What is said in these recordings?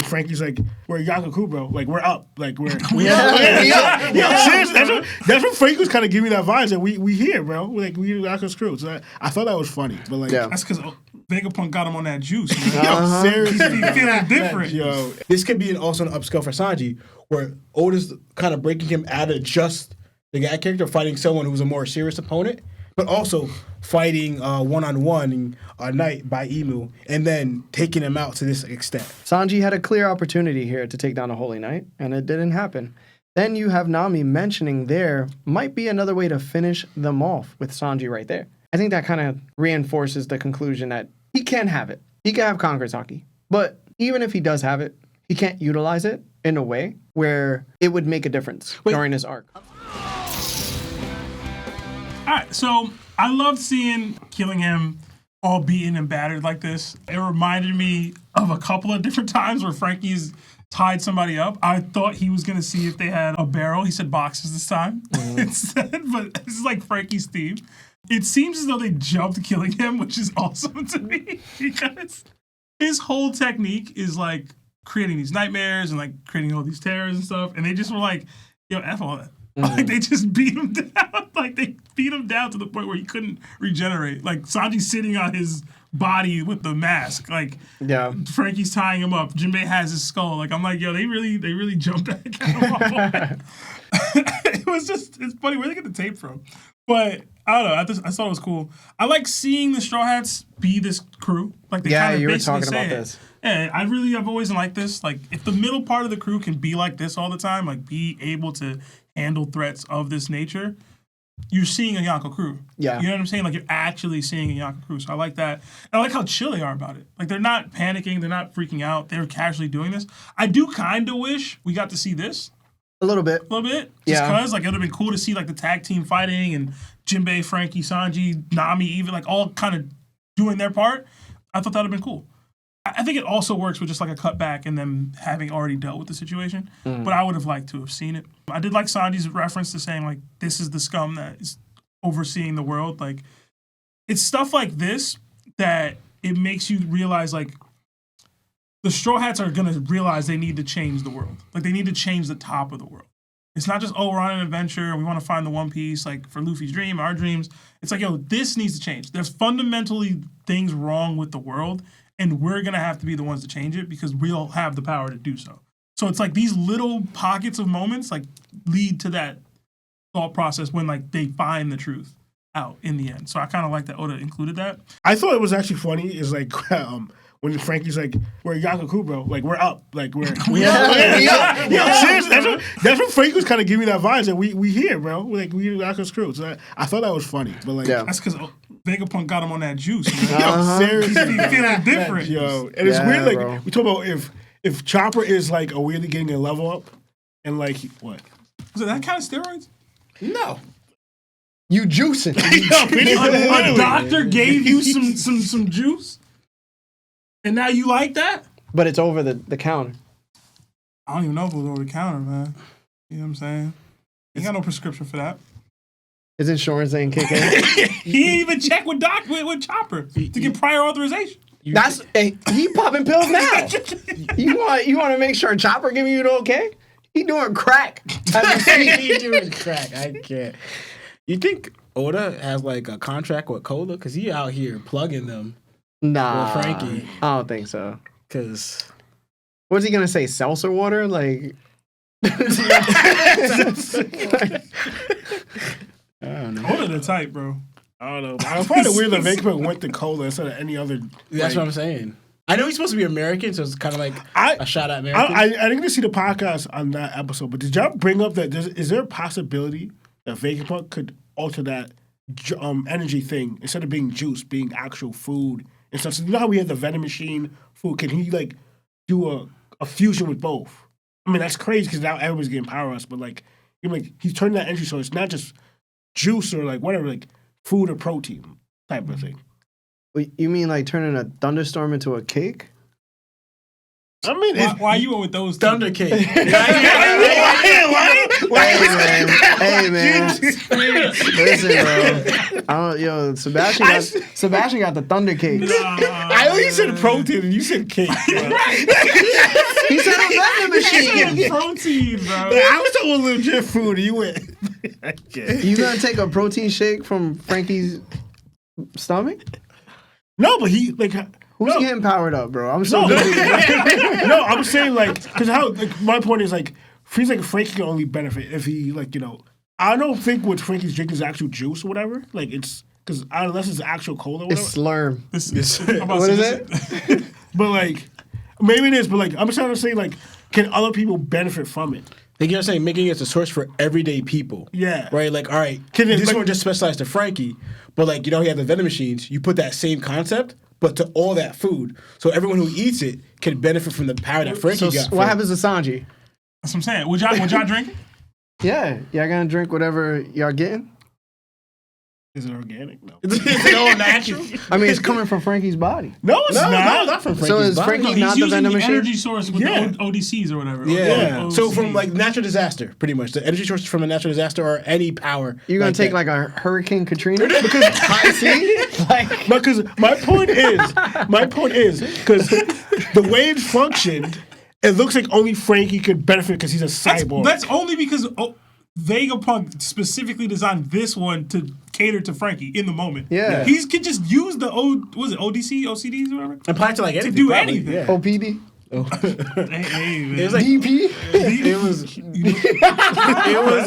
Franky's like, we're Yonko, bro. Like, we're up. Like, we up. Yeah, seriously, that's what Franky was kind of giving me that vibe. That we here, bro. Like, we Yonko's crew. So I thought that was funny. But like, that's because Vegapunk got him on that juice. Yo, seriously. He's feeling different. Yo, this could be also an upscale for Sanji, where Oda's kind of breaking him out of just the guy character, fighting someone who's a more serious opponent, but also fighting one-on-one a night by Emu, and then taking him out to this extent. Sanji had a clear opportunity here to take down a Holy Knight, and it didn't happen. Then you have Nami mentioning there might be another way to finish them off with Sanji right there. I think that kind of reinforces the conclusion that he can have it. He can have Conqueror's Haki. But even if he does have it, he can't utilize it in a way where it would make a difference during this arc. All right, so I loved seeing Killingham all beaten and battered like this. It reminded me of a couple of different times where Franky's tied somebody up. I thought he was going to see if they had a barrel. He said boxes this time instead, but this is like Franky's theme. It seems as though they jumped Killingham, which is awesome to me because his whole technique is like creating these nightmares and like creating all these terrors and stuff. And they just were like, yo, F all that. Like, they just beat him down. Like, they beat him down to the point where he couldn't regenerate. Like, Sanji's sitting on his body with the mask. Like, Franky's tying him up. Jinbei has his skull. Like, I'm like, yo, they really jumped that guy off. It's funny where they get the tape from. But, I don't know. I thought it was cool. I like seeing the Straw Hats be this crew. Like, they kind of you were basically talking say about it. this. Yeah, I've always liked this. Like, if the middle part of the crew can be like this all the time, like, be able to handle threats of this nature, you're seeing a Yonko crew. Yeah. You know what I'm saying? Like, you're actually seeing a Yonko crew. So I like that. And I like how chill they are about it. Like, they're not panicking. They're not freaking out. They're casually doing this. I do kind of wish we got to see this. A little bit. Just because, like, it would have been cool to see, like, the tag team fighting and Jinbei, Franky, Sanji, Nami, even, like, all kind of doing their part. I thought that would have been cool. I think it also works with just like a cutback and them having already dealt with the situation. But I would have liked to have seen it. I did like Sanji's reference to saying, like, this is the scum that is overseeing the world. Like, it's stuff like this that it makes you realize, like, the Straw Hats are going to realize they need to change the world. Like, they need to change the top of the world. It's not just, we're on an adventure, we want to find the One Piece, like, for Luffy's dream, our dreams. It's like, yo, this needs to change. There's fundamentally things wrong with the world, and we're going to have to be the ones to change it because we'll have the power to do so. So it's like these little pockets of moments like lead to that thought process when like they find the truth out in the end. So I kind of like that Oda included that. I thought it was actually funny is like when Franky's like, we're Yonko, bro. Like, we're up. Like, we up. Seriously, that's what Franky was kind of giving me that vibe that we here, bro. Like, we Yonko's crew. So I thought that was funny. But like, that's because Vegapunk got him on that juice. Yo, seriously. He's feeling different. Yo, and it's weird, like, we talk about if Chopper is like a weirdly getting a level up, and like, what? Was it that kind of steroids? No. You juicing. A doctor gave you some juice? And now you like that? But it's over the counter. I don't even know if it was over the counter, man. You know what I'm saying? You got no prescription for that. His insurance ain't kicking in. He didn't even check with Chopper to get prior authorization. He popping pills now. You want to make sure Chopper giving you the okay? He doing crack. He doing crack. I can't. You think Oda has like a contract with Cola? Because he out here plugging them. Nah. With Franky. I don't think so. Because what's he gonna say? Seltzer water? Like I don't know. Oda the type, bro. I don't know. I find it weird that Vegapunk went to Cola instead of any other. That's what I'm saying. I know he's supposed to be American, so it's kind of like a shot at American. I didn't get to see the podcast on that episode, but did y'all bring up that is there a possibility that Vegapunk could alter that energy thing instead of being juice, being actual food and stuff? So you know how we had the vending machine food? Can he like do a fusion with both? I mean, that's crazy because now everybody's getting power ups, but like he's turning that energy so it's not just juice or like whatever, like food or protein type of thing. You mean like turning a thunderstorm into a cake? I mean, why you went with those Thunder Cake? Hey man, listen, bro. Sebastian got the Thunder Cake. I know you said protein and you said cake. He Protein, bro. I was talking legit food. You went. You gonna take a protein shake from Franky's stomach? No, but he like. Who's no. getting powered up, bro? I'm so No, confused. no, I'm saying like because how like my point is like feels like Franky can only benefit if he like I don't think what Franky's drinking is actual juice or whatever. Like it's because unless it's actual cola or whatever. It's slurm. What is it? But like maybe it is. But like I'm trying to say like can other people benefit from it? Like you're saying, making it a source for everyday people. Yeah. Right? Like, all right, Can it, this like- one just specialized to Franky, but like, you have the vending machines, you put that same concept, but to all that food. So everyone who eats it can benefit from the power that Franky So got. what happens to Sanji? That's what I'm saying. Would y'all drink it? Yeah, y'all gonna drink whatever y'all getting? Is it organic? No. Is it all natural? I mean, it's coming from Franky's body. No, it's No, not. not from Franky's So is body. Franky He's not the using vending the machine? energy source with Yeah. the ODCs or whatever. Yeah. So OCDs. from like natural disaster, pretty much. The energy sources from a natural disaster or any power. You're gonna take that. like a Hurricane Katrina? Because I see, like, Because my point is because the way it functioned, it looks like only Franky could benefit because he's a cyborg. That's only because Vegapunk specifically designed this one to cater to Franky in the moment. Yeah. He could just use the ODC, OCDs or whatever. Apply it to like anything. do probably, anything. Yeah. OPD, Hey, man. It was like DP. it was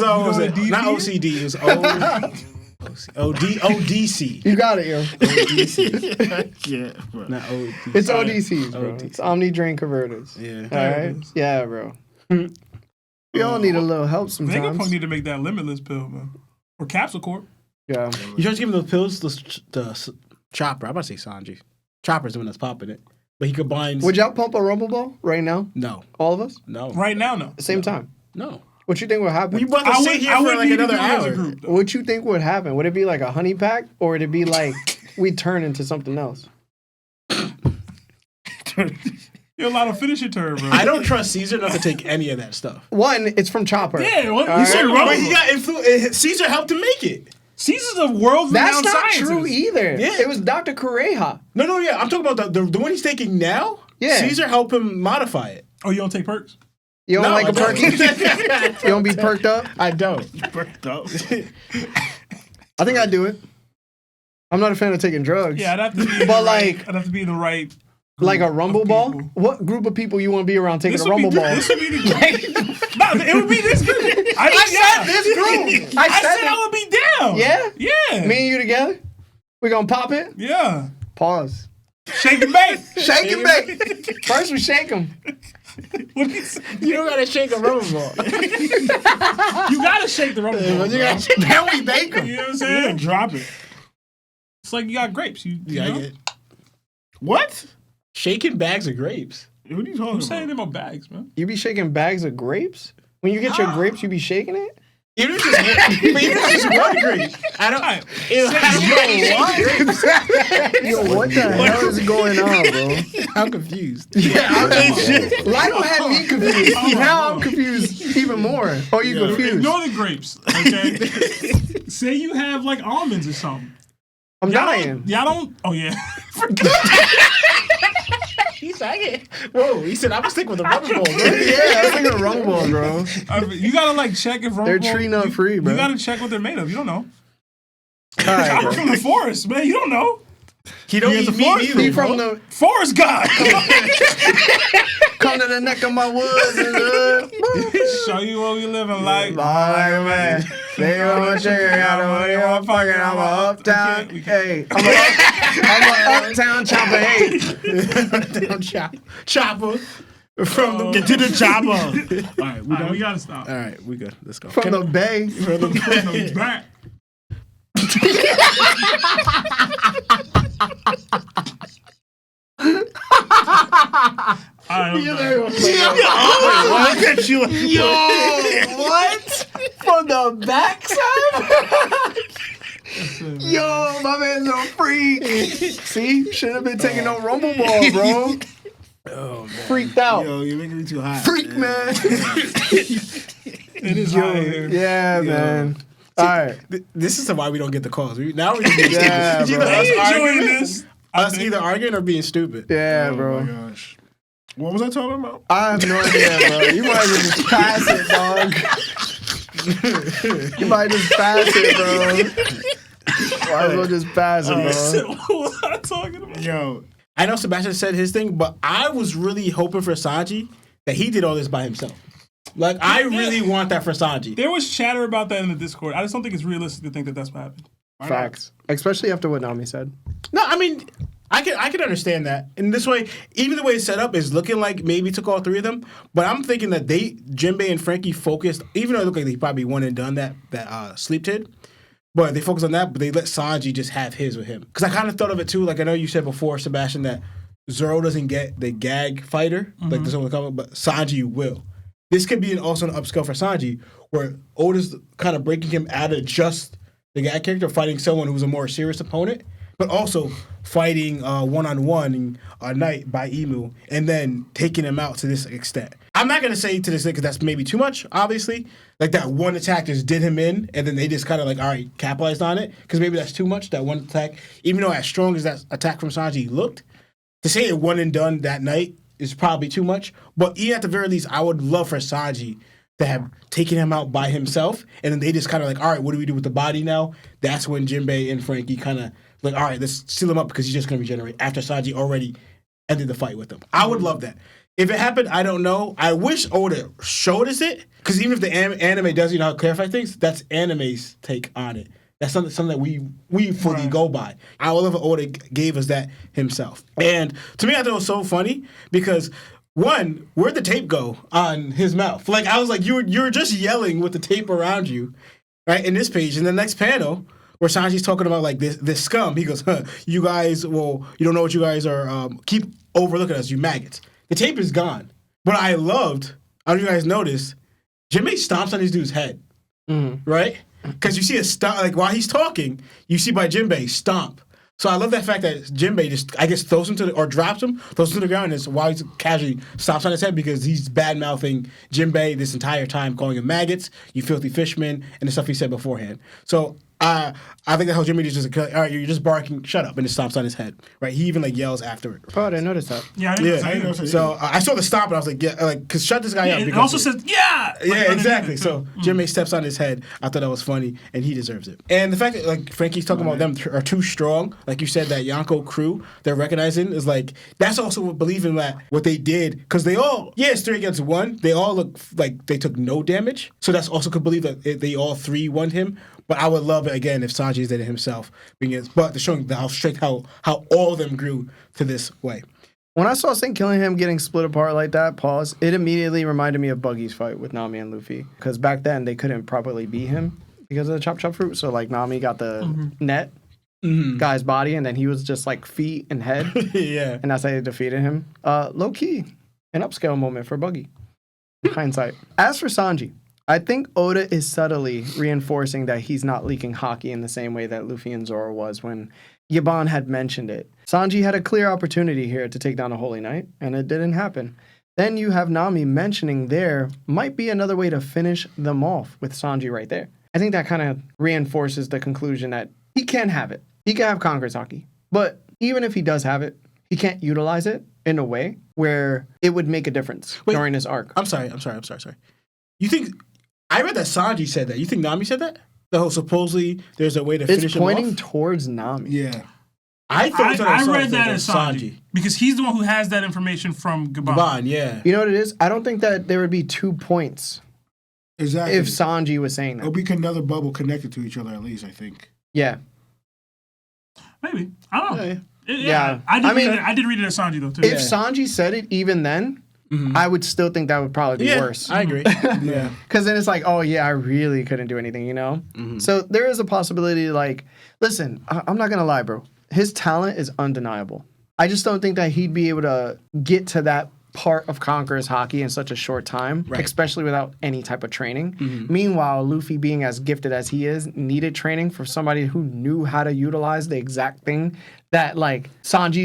what was it? DP? Not OCD. It was ODC. You got it, yo. yeah, bro. Not OD. It's ODCs, bro. ODC. It's Omni Drain Converters. Yeah. All right? Yeah, bro. We all need a little help Vegapunk sometimes. need to make that limitless pill, man. Or Capsule Corp. Yeah. You trying to give him those pills? The Chopper. I'm about to say Sanji. Chopper's the one that's popping it. But he combines. Would y'all pump a Rumble Ball right now? No. All of us? No. Right now, no. At the same time? No. What you think would happen? We about to sit here for wouldn't like need to another do it as a hour. group, though. What you think would happen? Would it be like a honey pack, or would it be like we turn into something else? You're allowed to finish your turn, bro. I don't trust Caesar enough to take any of that stuff. One, it's from Chopper. Yeah, what? All You right. said wrong. But he got influence. Caesar helped him make it. Caesar's a world-renowned That's not scientist. true either. Yeah. It was Dr. Correja. No, yeah. I'm talking about the one he's taking now. Yeah. Caesar helped him modify it. Oh, you don't take perks? You don't No, like I a perky? don't. You don't be perked up? I don't. I think I'd do it. I'm not a fan of taking drugs. Yeah, I'd have to be. But like- I'd have to be in the right. Like a group rumble of ball? people. What group of people you want to be around taking This a would be rumble ball? This would be the group. No, it would be this group. I said this group. I said I would be down. Yeah? Yeah. Me and you together? We gonna pop it? Yeah. Pause. Shake and bake. Shake and bake. First we shake them. What did you say? You don't gotta shake a rubber ball. You gotta shake the rubber ball. You bro. gotta shake. Now we bake them. You know what I'm Yeah, saying? drop it. It's like you got grapes. You know? What? Shaking bags of grapes. What are you talking I'm saying about? about bags, man. You be shaking bags of grapes? When you get your grapes, you be shaking it? Even if it's just one grape. I don't. Yo, what the hell is going on, bro? I'm confused. Lionel had me confused. Now I'm confused even more. Oh, you confused? Ignore the grapes, okay? Say you have like almonds or something. I'm dying. Y'all don't. Oh yeah. He's like, whoa, he said, I'm gonna stick with the rubber ball, bro. Yeah, I think a rumble ball, bro. You gotta like check if They're tree nut free, bro. You gotta check what they're made of. You don't know. All right, I'm bro. from the forest, man. You don't know. He don't eat meat either, Be bro. from the Forest God. come to the neck of my woods and Show you what we living like. like a man. They gonna check it out of money on pocket. I'm a uptown. We can't. Hey, I'm a uptown chopper. Hey, Down chopper. From the Get to the chopper. All right, All right, we gotta stop. All right, we good. Let's go. from the bay. Back. All right, Look at you. What? From the backside? Yo, my man's a freak. See? Shouldn't have been taking no rumble ball, bro. Oh, man. Freaked out. Yo, you're making me too hot. Freak, man. it is hot here. Yeah, man. All right. This is why we don't get the calls. Now we just being Yeah, stupid. It's bro. either They us enjoying arguing, this. us either arguing or being stupid. Yeah, Oh bro. my gosh. What was I talking about? I have no idea, bro. You might as well just pass it, dog. You might just pass it, bro. Might as well just pass it, bro. What was I talking about? Yo, I know Sebastian said his thing, but I was really hoping for Sanji that he did all this by himself. Like, I really want that for Sanji. There was chatter about that in the Discord. I just don't think it's realistic to think that that's what happened. Facts. Especially after what Nami said. No, I mean, I can understand that. In this way, even the way it's set up is looking like maybe took all three of them. But I'm thinking that Jinbei and Franky focused, even though it looked like they probably one and done that Sleep did. But they focused on that, but they let Sanji just have his with him. Because I kind of thought of it too, like I know you said before, Sebastian, that Zoro doesn't get the gag fighter, like this one coming, but Sanji will. This could be also an upscale for Sanji, where Oda's kind of breaking him out of just the gag character, fighting someone who's a more serious opponent, but also fighting one-on-one a night by Emu, and then taking him out to this extent. I'm not going to say to this because that's maybe too much, obviously. Like that one attack just did him in, and then they just kind of like, all right, capitalized on it, because maybe that's too much, that one attack. Even though as strong as that attack from Sanji looked, to say it one and done that night is probably too much. But even at the very least, I would love for Sanji to have taken him out by himself, and then they just kind of like, all right, what do we do with the body now? That's when Jinbei and Franky kind of like, all right, let's seal him up because he's just going to regenerate after Sanji already ended the fight with him. I would love that. If it happened, I don't know. I wish Oda showed us it, because even if the anime does, how clarify things, that's anime's take on it. That's something that we fully go by. I love that Oda gave us that himself. And to me, I thought it was so funny because, one, where'd the tape go on his mouth? Like, I was like, you were just yelling with the tape around you, right, in this page. In the next panel, where Sanji's talking about, like, this scum, he goes, you guys, well, you don't know what you guys are, keep overlooking us, you maggots. The tape is gone. But I loved, I don't know if you guys noticed, Jinbei stomps on this dude's head, right? Because you see a stomp, like, while he's talking, you see by Jinbei stomp. So I love that fact that Jinbei just, I guess, throws him or drops him, throws him to the ground, and while he's casually stomps on his head because he's bad-mouthing Jinbei this entire time, calling him maggots, you filthy fishmen, and the stuff he said beforehand. So I think that how Jinbei just all right, you're just barking, shut up, and it stomps on his head, right? He even, like, yells after it. Oh, I didn't notice that. Yeah, I didn't notice that. So I saw the stomp, and I was like, yeah, like, because shut this guy up. It also says, yeah! Yeah, exactly. So Jinbei steps on his head. I thought that was funny, and he deserves it. And the fact that, like, Franky's talking about them are too strong, like you said, that Yonko crew they're recognizing is like, that's also believing that what they did, because they all, it's 3 against 1, they all look like they took no damage. So that's also could believe that they all 3 won him. But I would love it, again, if Sanji did it himself. But they're showing how strict, how all of them grew to this way. When I saw St. Killingham getting split apart like that, it immediately reminded me of Buggy's fight with Nami and Luffy. Because back then, they couldn't properly beat him because of the chop chop fruit. So, like, Nami got the net, guy's body, and then he was just, like, feet and head. Yeah. And that's how they defeated him. Low-key, an upscale moment for Buggy. Hindsight. As for Sanji, I think Oda is subtly reinforcing that he's not leaking Haki in the same way that Luffy and Zoro was when Yabon had mentioned it. Sanji had a clear opportunity here to take down a Holy Knight, and it didn't happen. Then you have Nami mentioning there might be another way to finish them off with Sanji right there. I think that kind of reinforces the conclusion that he can have it. He can have Conqueror's Haki. But even if he does have it, he can't utilize it in a way where it would make a difference during this arc. I'm sorry. You think... I read that Sanji said that. You think Nami said that? The whole supposedly there's a way to finish him off? It's pointing towards Nami. Yeah. I read that as Sanji. Because he's the one who has that information from Gabon. Yeah. You know what it is? I don't think that there would be 2 points Exactly. if Sanji was saying that. It'll be another bubble connected to each other, at least, I think. Yeah. Maybe. I don't know. Yeah. I did read it as Sanji, though, too. If Sanji said it even then, I would still think that would probably be worse. I agree. Yeah. Because then it's like, oh, yeah, I really couldn't do anything, you know? So there is a possibility, like, listen, I'm not going to lie, bro. His talent is undeniable. I just don't think that he'd be able to get to that part of Conqueror's Haki in such a short time, especially without any type of training. Meanwhile, Luffy, being as gifted as he is, needed training for somebody who knew how to utilize the exact thing that, like, Sanji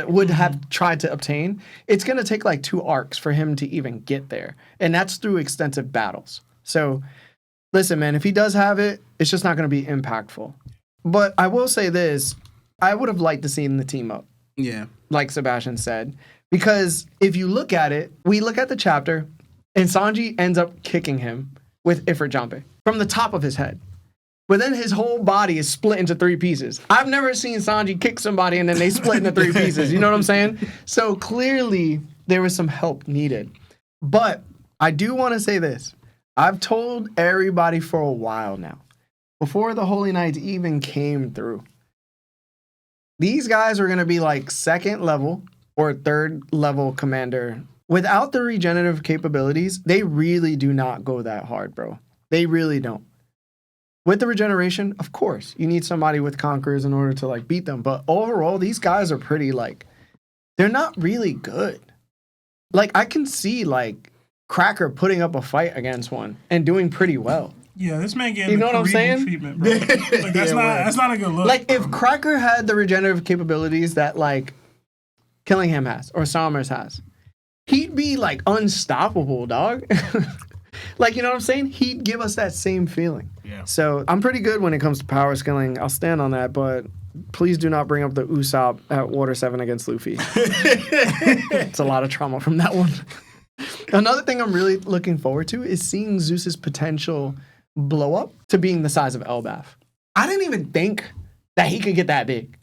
would have tried to obtain. It's going to take, like, 2 arcs for him to even get there. And that's through extensive battles. So, listen, man, if he does have it, it's just not going to be impactful. But I will say this. I would have liked to see the team up. Yeah. Like Sebastian said. Because if you look at it, we look at the chapter, and Sanji ends up kicking him with Ifrit Jambe from the top of his head. But then his whole body is split into 3 pieces. I've never seen Sanji kick somebody and then they split into 3 pieces. You know what I'm saying? So clearly there was some help needed. But I do want to say this. I've told everybody for a while now, before the Holy Knights even came through, these guys are going to be like 2nd level or 3rd level commander. Without the regenerative capabilities, they really do not go that hard, bro. They really don't. With the regeneration, of course, you need somebody with Conquerors in order to like beat them. But overall, these guys are pretty like, they're not really good. Like I can see like Cracker putting up a fight against one and doing pretty well. Yeah, this man getting you know what I'm saying? Treatment, bro. Like, that's not a good look. Like bro. if Cracker had the regenerative capabilities that like Killingham has or Summers has, he'd be like unstoppable, dog. Like, you know what I'm saying? He'd give us that same feeling. Yeah. So I'm pretty good when it comes to power scaling. I'll stand on that, but please do not bring up the Usopp at Water 7 against Luffy. It's a lot of trauma from that one. Another thing I'm really looking forward to is seeing Zeus's potential blow up to being the size of Elbaf. I didn't even think that he could get that big.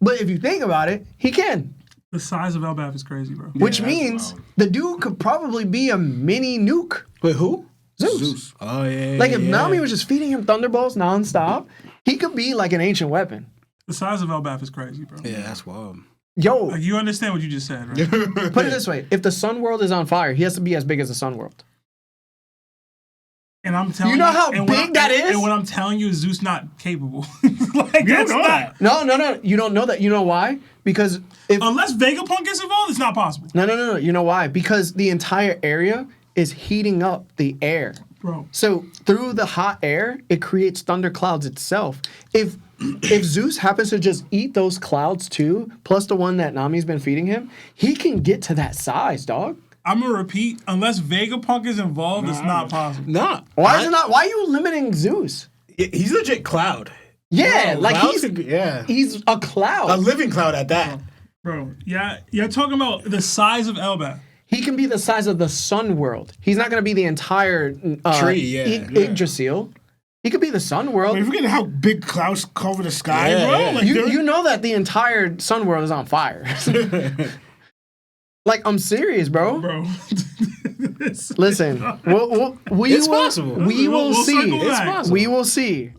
But if you think about it, he can. The size of Elbaf is crazy, bro. Which means the dude could probably be a mini nuke. Wait, who? Zeus. Oh, yeah. Like if Nami was just feeding him thunderbolts nonstop, he could be like an ancient weapon. The size of Elbaf is crazy, bro. Yeah, that's wild. Yo, Like, you understand what you just said, right? put it this way. If the sun world is on fire, he has to be as big as the sun world. And I'm telling You know how big that is? And what I'm telling you is Zeus not capable. Like, You don't that's know not. that. No. You don't know that. You know why? Because if... Unless Vegapunk gets involved, it's not possible. No. You know why? Because the entire area is heating up the air. Bro. So through the hot air, it creates thunderclouds itself. If Zeus happens to just eat those clouds too, plus the one that Nami's been feeding him, he can get to that size, dog. I'm going to repeat, unless Vegapunk is involved, it's not possible. Nah. Why is it not? Why are you limiting Zeus? He's legit Cloud. Yeah, No, like Cloud's he's a cloud. a living Cloud at that. Bro, yeah, you're talking about the size of Elbaf. He can be the size of the sun world. He's not going to be the entire Tree, yeah. Yggdrasil. He could be the sun world. Wait, forget how big clouds cover the sky, Yeah, bro. yeah. Like, You know that the entire sun world is on fire. Like, I'm serious, bro. Bro. Listen, we It's will, possible. We will We'll see. circle back. possible. We will see.